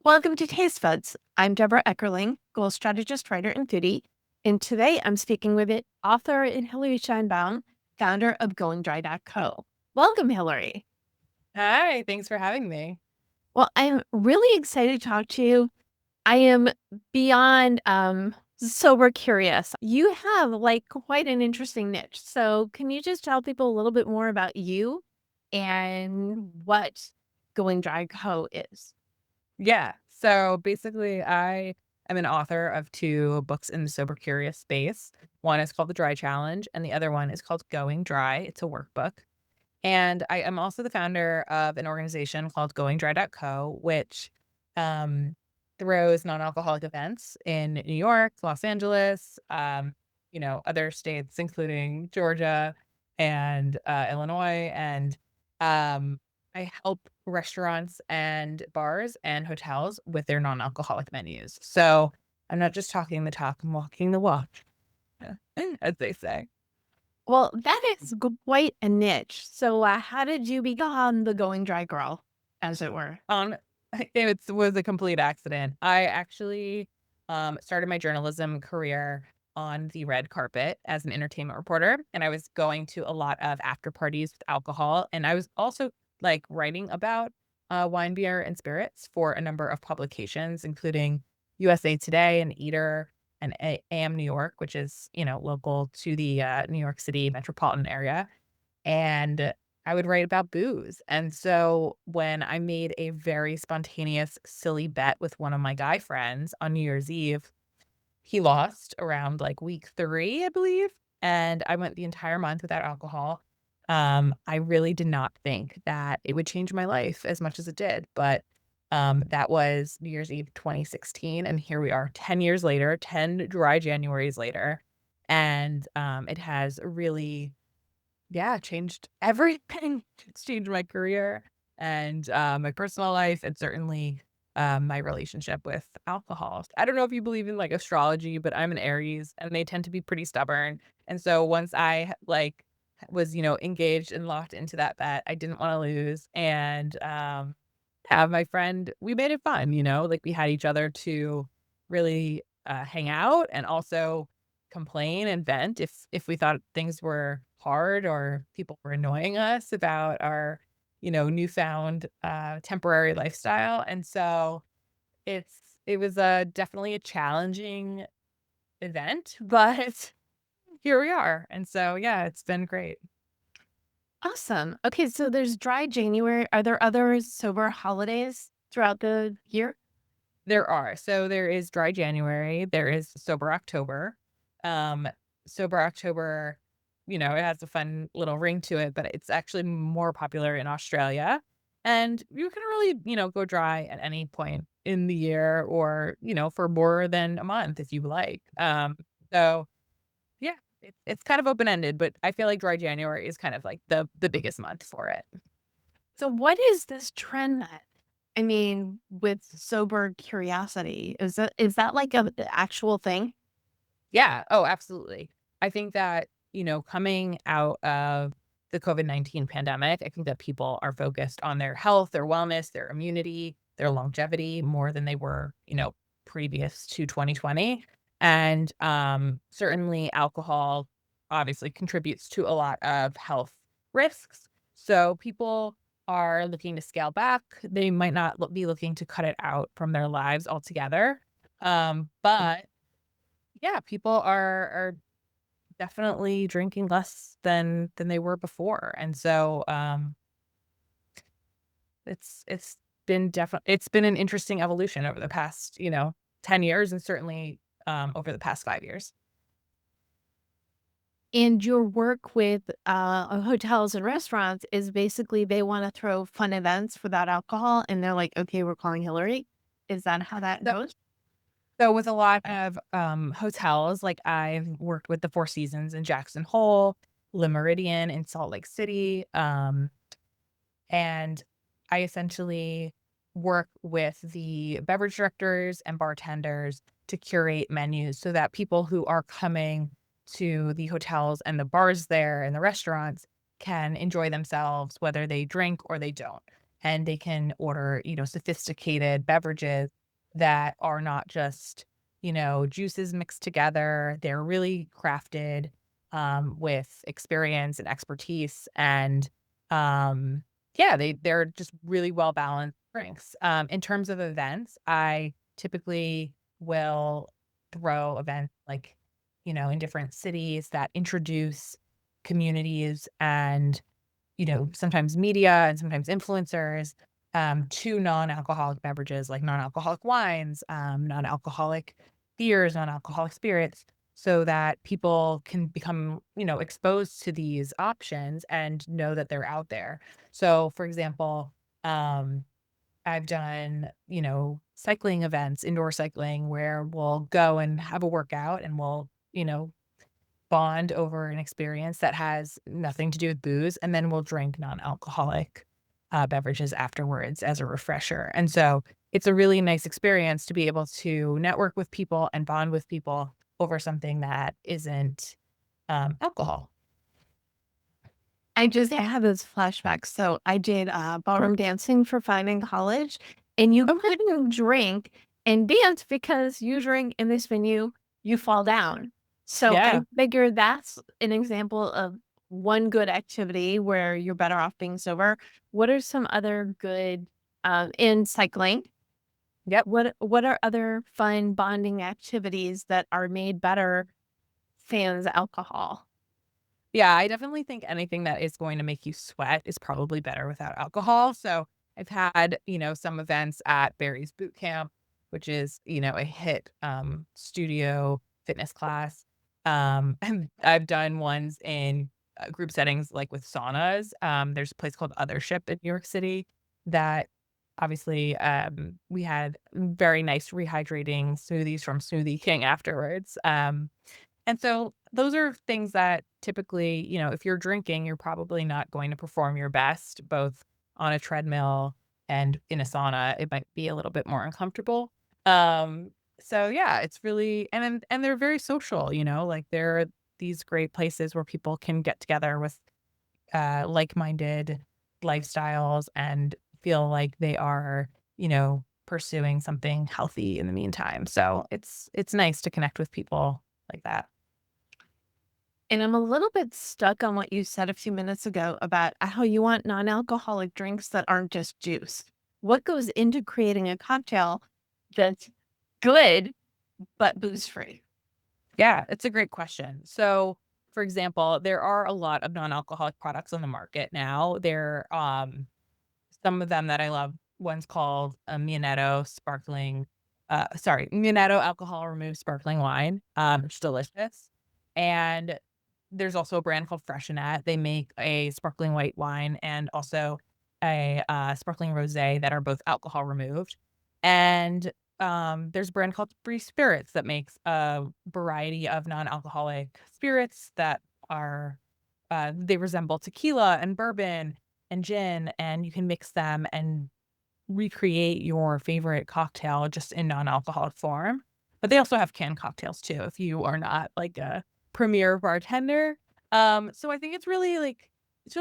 Welcome to Taste Buds. I'm Debra Eckerling, goal strategist, writer, and foodie. And today I'm speaking with it, author and Hilary Sheinbaum, founder of GoingDry.co. Welcome, Hilary. Hi, thanks for having me. Well, I'm really excited to talk to you. I am beyond sober curious. You have quite an interesting niche. So can you just tell people a little bit more about you and what Going Dry Co is? Yeah. So basically, I am an author of two books in the sober curious space. One is called The Dry Challenge, and the other one is called Going Dry. It's a workbook. And I am also the founder of an organization called GoingDry.co, which um, throws non-alcoholic events in New York, Los Angeles, other states, including Georgia and Illinois. And I help restaurants and bars and hotels with their non-alcoholic menus. So I'm not just talking the talk, I'm walking the walk, as they say. Well, that is quite a niche. So, how did you become the going dry girl, as it were? On it was a complete accident. I actually, started my journalism career on the red carpet as an entertainment reporter, and I was going to a lot of after parties with alcohol, and I was also, writing about, wine, beer, and spirits for a number of publications, including USA Today and Eater and AM New York, which is, local to the, New York City metropolitan area. And I would write about booze. And so when I made a very spontaneous, silly bet with one of my guy friends on New Year's Eve, he lost around like week 3, I believe. And I went the entire month without alcohol. I really did not think that it would change my life as much as it did. But that was New Year's Eve 2016. And here we are 10 years later, 10 dry Januaries later. And it has really, yeah, changed everything. It's changed my career and, my personal life, and certainly, my relationship with alcohol. I don't know if you believe in, astrology, but I'm an Aries, and they tend to be pretty stubborn, and so once I, was, engaged and locked into that bet, I didn't wanna lose, and, have my friend we made it fun, we had each other to really, hang out and also complain and vent if we thought things were hard or people were annoying us about our, newfound, temporary lifestyle, and so it was, definitely a challenging event, but here we are, and so, yeah, it's been great. Awesome. Okay, so there's dry January. Are there other sober holidays throughout the year? There are. So there is Dry January, there is Sober October. Um, Sober October, it has a fun little ring to it, but it's actually more popular in Australia. And you can really, go dry at any point in the year or, for more than a month if you like. So yeah, it's kind of open-ended, but I feel like Dry January is kind of like the biggest month for it. So, what is this trend that, I mean, with sober curiosity? Is that like a actual thing? Yeah. Oh, absolutely. I think that, coming out of the COVID-19 pandemic, I think that people are focused on their health, their wellness, their immunity, their longevity more than they were, previous to 2020. And certainly alcohol obviously contributes to a lot of health risks. So people are looking to scale back. They might not be looking to cut it out from their lives altogether. But yeah, people are definitely drinking less than they were before, and so, it's it's been an interesting evolution over the past, 10 years and certainly, over the past 5 years. And your work with hotels and restaurants is basically they want to throw fun events without alcohol, and they're like, okay, we're calling Hillary. Is that how that So goes? so with a lot of, hotels, like, I've worked with the Four Seasons in Jackson Hole, Le Méridien in Salt Lake City, and I essentially work with the beverage directors and bartenders to curate menus so that people who are coming to the hotels and the bars there and the restaurants can enjoy themselves, whether they drink or they don't. and they can order, sophisticated beverages that are not just, juices mixed together. They're really crafted with experience and expertise, and yeah, they're just really well balanced drinks. In terms of events, I typically will throw events like, in different cities that introduce communities and, sometimes media and sometimes influencers to non-alcoholic beverages like non-alcoholic wines, non-alcoholic beers, non-alcoholic spirits, so that people can become, exposed to these options and know that they're out there. So, for example, um, I've done, cycling events, indoor cycling, where we'll go and have a workout and we'll, bond over an experience that has nothing to do with booze, and then we'll drink non-alcoholic beverages afterwards as a refresher. And so it's a really nice experience to be able to network with people and bond with people over something that isn't alcohol. I just had this flashback. So I did ballroom dancing for fun in college, and you Okay. couldn't drink and dance because you drink in this venue, you fall down. So I Yeah. figure that's an example of one good activity where you're better off being sober. What are some other good in cycling? Yep. What are other fun bonding activities that are made better sans alcohol? Yeah, I definitely think anything that is going to make you sweat is probably better without alcohol. So I've had, some events at Barry's Boot Camp, which is, a hit studio fitness class. And I've done ones in group settings like with saunas. There's a place called Othership in New York City that obviously we had very nice rehydrating smoothies from Smoothie King afterwards. And so those are things that typically, if you're drinking, you're probably not going to perform your best, both on a treadmill and in a sauna. It might be a little bit more uncomfortable. Um, so yeah, it's really and they're very social, like they're these great places where people can get together with like-minded lifestyles and feel like they are, pursuing something healthy in the meantime. So it's nice to connect with people like that. And I'm a little bit stuck on what you said a few minutes ago about how you want non-alcoholic drinks that aren't just juice. What goes into creating a cocktail that's good but booze free? Yeah, it's a great question. So, for example, there are a lot of non-alcoholic products on the market now. Some of them that I love. One's called a Mianetto Mianetto alcohol removed sparkling wine. It's delicious. And there's also a brand called Freshenet. They make a sparkling white wine and also a sparkling rosé that are both alcohol removed. And there's a brand called Free Spirits that makes a variety of non-alcoholic spirits that are they resemble tequila and bourbon and gin, and you can mix them and recreate your favorite cocktail just in non-alcoholic form. But they also have canned cocktails too if you are not like a premier bartender. So I think it's really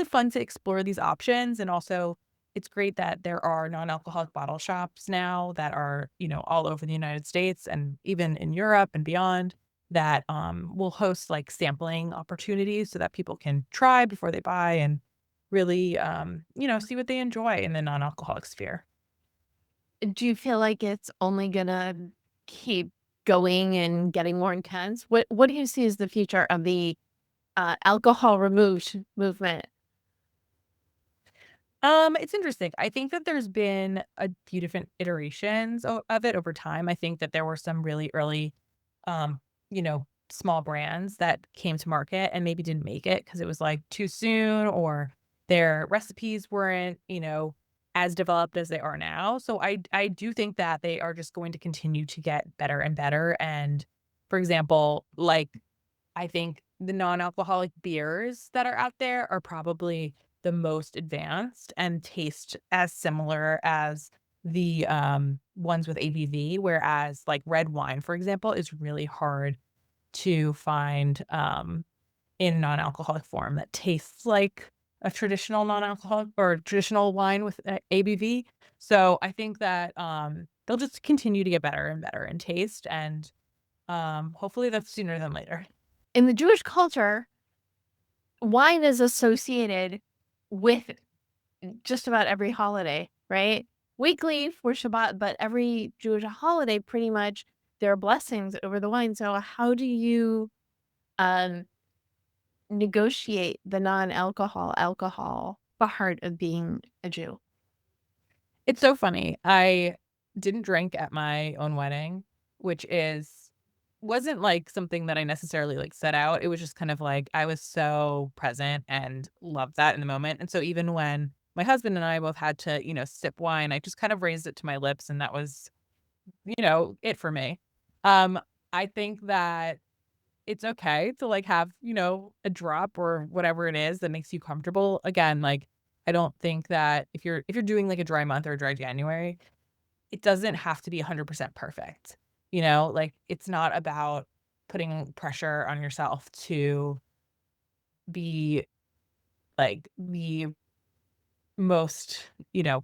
fun to explore these options, and also it's great that there are non-alcoholic bottle shops now that are, all over the United States and even in Europe and beyond that will host like sampling opportunities so that people can try before they buy and really see what they enjoy in the non-alcoholic sphere. Do you feel like it's only gonna keep going and getting more intense? What do you see as the future of the alcohol removed movement? It's interesting. I think that there's been a few different iterations of it over time. I think that there were some really early, small brands that came to market and maybe didn't make it because it was like too soon or their recipes weren't, as developed as they are now. So I do think that they are just going to continue to get better and better. And for example, like I think the non-alcoholic beers that are out there are probably the most advanced and taste as similar as the, ones with ABV, whereas, like, red wine, for example, is really hard to find, in non-alcoholic form that tastes like a traditional non-alcoholic or traditional wine with ABV. So I think that they'll just continue to get better and better in taste, and hopefully that's sooner than later. In the Jewish culture, wine is associated with just about every holiday, right? Weekly for Shabbat, but every Jewish holiday, pretty much, there are blessings over the wine. So, how do you um, negotiate the alcohol part of being a Jew? It's so funny. I didn't drink at my own wedding, which is wasn't like something that I necessarily like set out. It was just kind of like I was so present and loved that in the moment. And so even when my husband and I both had to, sip wine, I just kind of raised it to my lips and that was, it for me. Um I think that it's okay to like have, a drop or whatever it is that makes you comfortable. Again, like I don't think that if you're doing like a dry month or a dry January, it doesn't have to be 100% perfect. Like it's not about putting pressure on yourself to be like the most,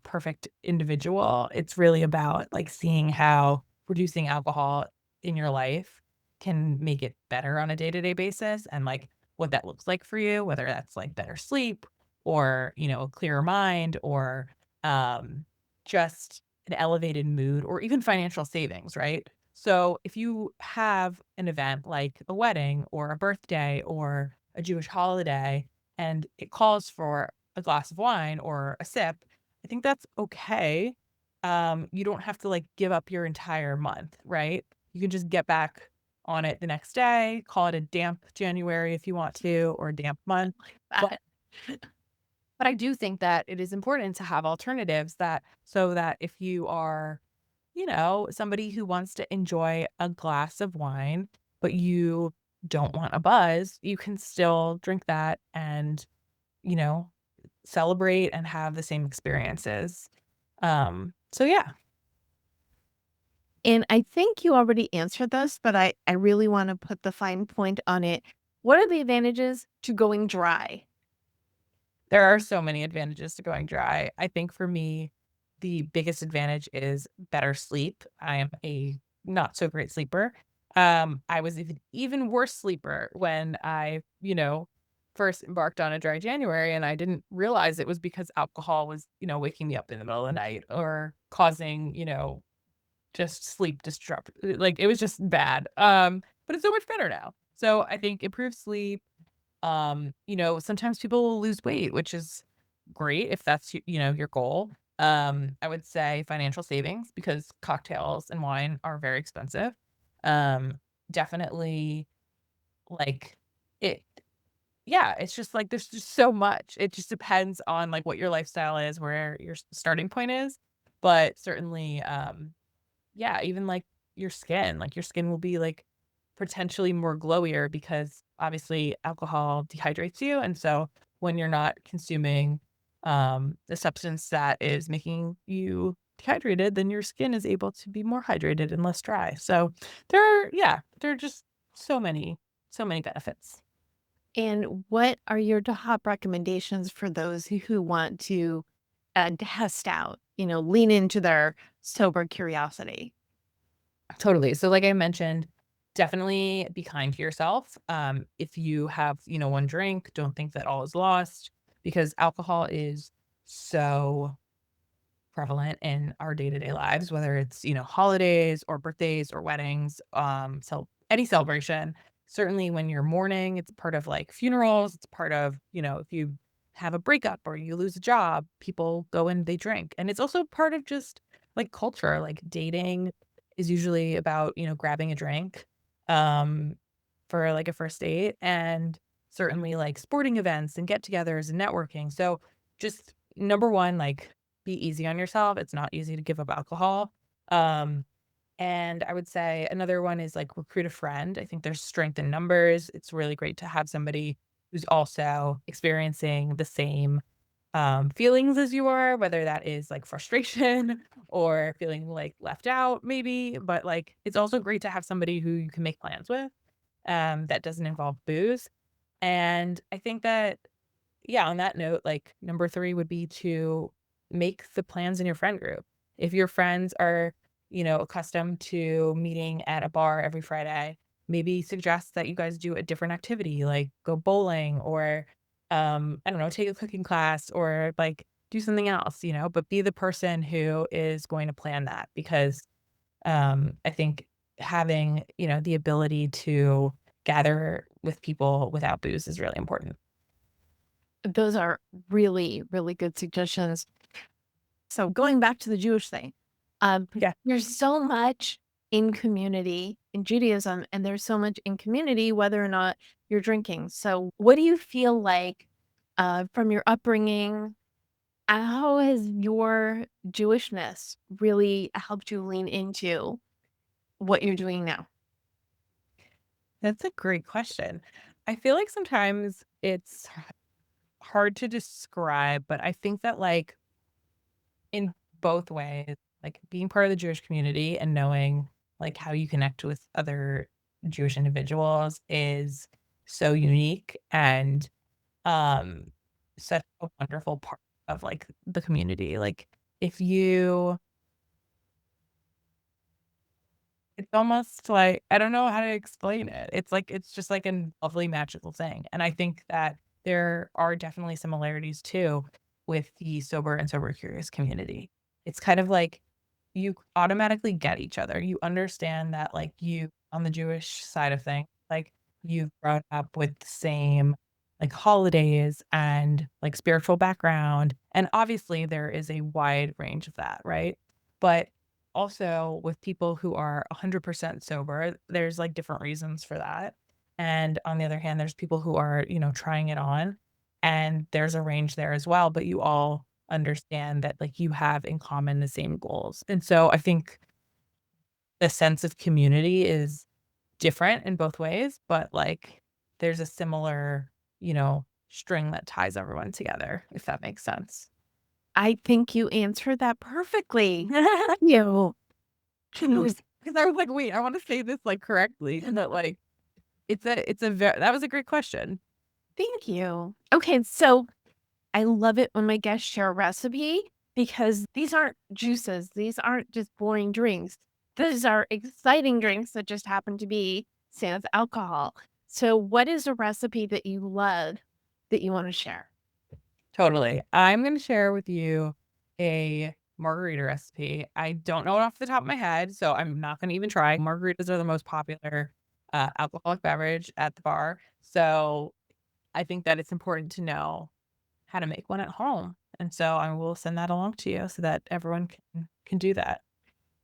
perfect individual. It's really about like seeing how reducing alcohol in your life can make it better on a day-to-day basis and like what that looks like for you, whether that's like better sleep or, a clearer mind or um just an elevated mood or even financial savings, right? So if you have an event like a wedding or a birthday or a Jewish holiday and it calls for a glass of wine or a sip, I think that's okay. You don't have to like give up your entire month, right? You can just get back on it the next day, call it a damp January if you want to, or a damp month. But That but I do think that it is important to have alternatives that so that if you are, somebody who wants to enjoy a glass of wine, but you don't want a buzz, you can still drink that and, you know, celebrate and have the same experiences. So yeah, and I think you already answered this, but I really wanna put the fine point on it. What are the advantages to going dry? there are so many advantages to going dry. I think for me, the biggest advantage is better sleep. I am a not so great sleeper. I was even worse sleeper when I, first embarked on a dry January and I didn't realize it was because alcohol was, waking me up in the middle of the night or causing, just sleep disrupt like, it was just bad, but it's so much better now. So, I think improved sleep, sometimes people will lose weight, which is great if that's, your goal. I would say financial savings because cocktails and wine are very expensive. Definitely, like, it yeah, it's just, like, there's just so much. It just depends on, like, what your lifestyle is, where your starting point is, but certainly, yeah, even, like, your skin will be, like, potentially more glowier because, obviously, alcohol dehydrates you, and so when you're not consuming, the substance that is making you dehydrated, then your skin is able to be more hydrated and less dry. So, there are just so many benefits. And what are your top recommendations for those who want to, test out, lean into their sober curiosity? Totally. So like I mentioned, definitely be kind to yourself. If you have, one drink, don't think that all is lost because alcohol is so prevalent in our day-to-day lives, whether it's, holidays or birthdays or weddings, so any celebration. Certainly when you're mourning, it's part of like funerals, it's part of, if you have a breakup or you lose a job, people go and they drink. And it's also part of just like culture, like dating is usually about, grabbing a drink for like a first date and certainly like sporting events and get-togethers and networking. So just number one, like be easy on yourself. It's not easy to give up alcohol. Um, and I would say another one is like recruit a friend. I think there's strength in numbers. It's really great to have somebody who's also experiencing the same feelings as you are, whether that is like frustration or feeling like left out, maybe. But like it's also great to have somebody who you can make plans with that doesn't involve booze. And I think that yeah, on that note, like, number 3 would be to make the plans in your friend group. If your friends are, accustomed to meeting at a bar every Friday, maybe suggest that you guys do a different activity, like go bowling or, I don't know, take a cooking class or, like, do something else, but be the person who is going to plan that because, I think having, the ability to gather with people without booze is really important. Those are really, really good suggestions. So going back to the Jewish thing, Yeah. there's so much in community in Judaism, and there's so much in community whether or not you're drinking. So what do you feel like from your upbringing? How has your Jewishness really helped you lean into what you're doing now? That's a great question. I feel like sometimes it's hard to describe, but I think that, like, in both ways, like, being part of the Jewish community and knowing, like, how you connect with other Jewish individuals is so unique and, um, such a wonderful part of, like, the community. Like, if you it's almost like I don't know how to explain it. It's like it's just like a lovely magical thing, and I think that there are definitely similarities too with the sober curious community. It's kind of like you automatically get each other. You understand that, like, you on the Jewish side of things, like, you've grown up with the same, like, holidays and, like, spiritual background, and obviously there is a wide range of that, right? But also with people who are 100% sober, there's, like, different reasons for that, and on the other hand, there's people who are, trying it on, and there's a range there as well, but you all understand that, like, you have in common the same goals, and so I think the sense of community is different in both ways, but, like, there's a similar, string that ties everyone together, if that makes sense. I think you answered that perfectly. You. Because I was like, "Wait, I wanna say this, like, correctly," and that, like, it's a very that was a great question. Thank you. Okay, so I love it when my guests share a recipe because these aren't juices. These aren't just boring drinks. These are exciting drinks that just happen to be sans alcohol. So, what is a recipe that you love that you want to share? Totally. I'm gonna share with you a margarita recipe. I don't know it off the top of my head, so I'm not gonna even try. Margaritas are the most popular, alcoholic beverage at the bar, so I think that it's important to know how to make one at home, and so I will send that along to you so that everyone can do that.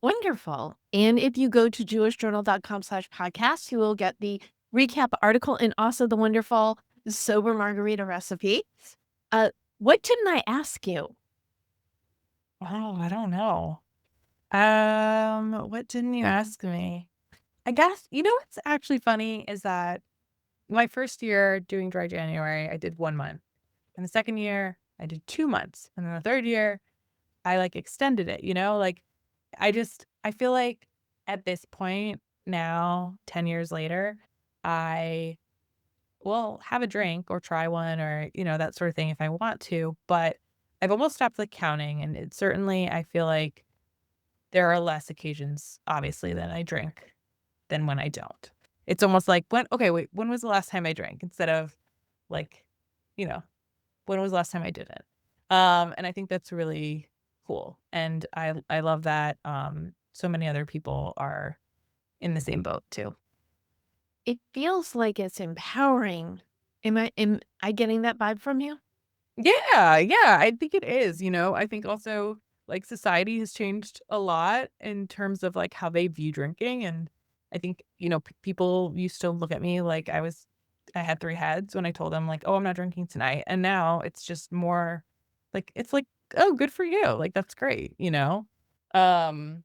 Wonderful. And if you go to jewishjournal.com/podcast, you will get the recap article and also the wonderful sober margarita recipe. Uh, what didn't I ask you? Oh, I don't know. What didn't you ask me? I guess what's actually funny is that my first year doing dry January, I did 1 month, and the second year, I did 2 months, and then the third year, I, like, extended it, like, I feel like at this point now, 10 years later, I will have a drink or try one or, that sort of thing if I want to, but I've almost stopped, like, counting, and it certainly I feel like there are less occasions, obviously, that I drink than when I don't. It's almost like, wait, when was the last time I drank? Instead of, like, you know, when was the last time I didn't? And I think that's really cool, and I love that, so many other people are in the same boat too. It feels like it's empowering. Am I getting that vibe from you? Yeah, yeah, I think it is, I think also, like, society has changed a lot in terms of, like, how they view drinking, and I think, people used to look at me like I had 3 heads when I told them, like, "Oh, I'm not drinking tonight," and now it's just more it's like, "Oh, good for you," like, "That's great," you know? Um,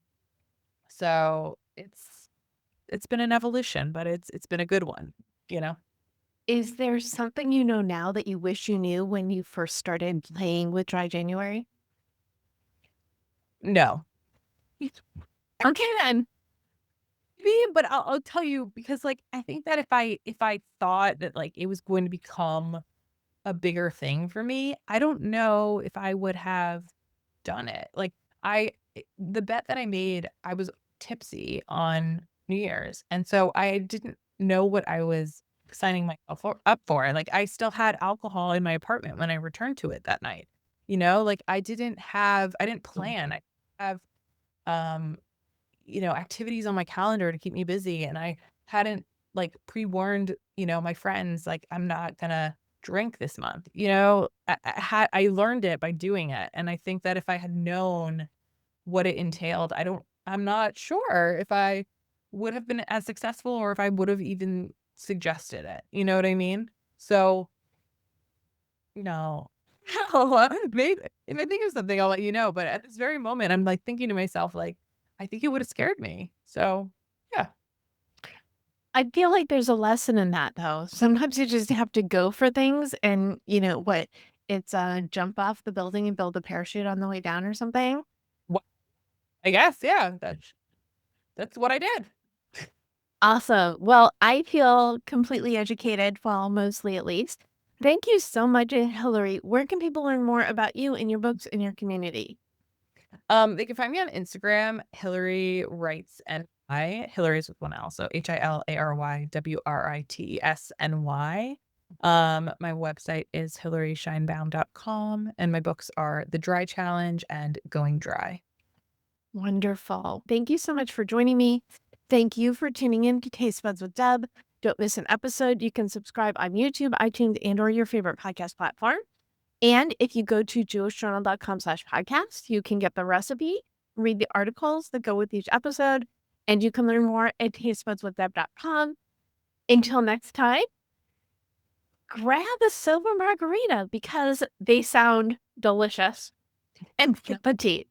so it's been an evolution, but it's been a good one, you know? Is there something you know now that you wish you knew when you first started playing with Dry January? No. Okay, then. Maybe, but I'll tell you because, like, I think that if I thought that, like, it was going to become a bigger thing for me, I don't know if I would have done it. Like, the bet that I made, I was tipsy on New Year's, and so I didn't know what I was signing myself up for. Like, I still had alcohol in my apartment when I returned to it that night. Like, I didn't plan. I have, um, activities on my calendar to keep me busy, and I hadn't, like, pre-warned, my friends, like, "I'm not gonna drink this month," I learned it by doing it, and I think that if I had known what it entailed, I'm not sure if I would have been as successful or if I would have even suggested it, you know what I mean? So, no. Maybe if I think of something, I'll let you know, but at this very moment, I'm, like, thinking to myself, like, I think it would've scared me. So, yeah. I feel like there's a lesson in that though. Sometimes you just have to go for things and you know what? It's jump off the building and build a parachute on the way down or something. Wha I guess, yeah, that's what I did. Awesome. Well, I feel completely educated, well, mostly at least. Thank you so much, Hillary. Where can people learn more about you and your books in your community? They can find me on Instagram, Hilary Writes NY. Hillary's with one L, so HILARYWRITESNY. My website is hilarysheinbaum.com, and my books are The Dry Challenge and Going Dry. Wonderful. Thank you so much for joining me. Thank you for tuning in to Taste Buds with Deb. Don't miss an episode. You can subscribe on YouTube, iTunes, and or your favorite podcast platform. And if you go to jewishjournal.com/podcast, you can get the recipe, read the articles that go with each episode, and you can learn more at tastebudswithdeb.com. Until next time, grab a silver margarita because they sound delicious and petite.